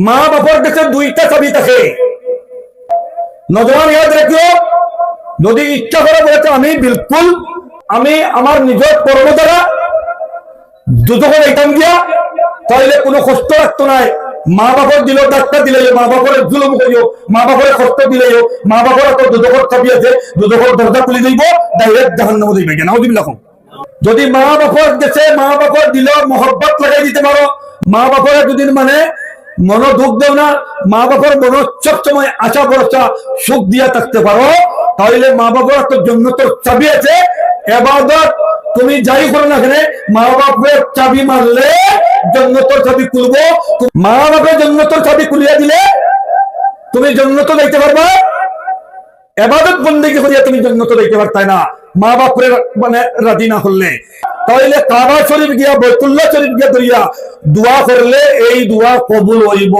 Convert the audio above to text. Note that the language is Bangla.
মা বাবার কাছে দুইটা চাবি থাকে। নজওয়ান ইয়াদ রাখিও, যদি ইচ্ছা করে বলেছে আমি বিলকুল আমি আমার নিজের কর্ম দ্বারা দুদকে যাইতাম গিয়া, তাহলে কোনো কষ্ট রাখতো নাই। মা বাবার দিল ডাক্তার দিলে, মা বাবার জুলুম করিও, মা বাবার কষ্ট দিলেও, মা বাবার তো দুদকের চাবি আছে, দুদকের দরজা খুলে দিব, ডাইরেক্ট জাহান্নামে দিবে কেন দিবিল্লাহ। যদি মা বাবার গেছে, মা বাবার দিল মহব্বত লাগাই দিতে পারো, মা বাবার যদি মানে মন দুঃখ দেও না, মা বাবার মন সবসময় আশা ভরসা সুখ দিয়া থাকতে পারো, তাহলে মা বাবার তো জান্নাতের চাবি আছে। ইবাদত তুমি যাই করো না কেন, মা বাপের চাবি মারলে জান্নাতের চাবি খুলবো। মা বাপের জান্নাতের চাবি খুলিয়া দিলে তুমি জান্নাতে যাইতে পারবা। ইবাদত বন্দেগী করিয়া তুমি জান্নাতে যাইতে পারতাই না মা বাপের মানে রাজি না হলে। তাহলে কাবা শরীফ গিয়া, বাইতুল্লাহ শরীফ গিয়া দরিয়া দোয়া করলে এই দোয়া কবুল হইব।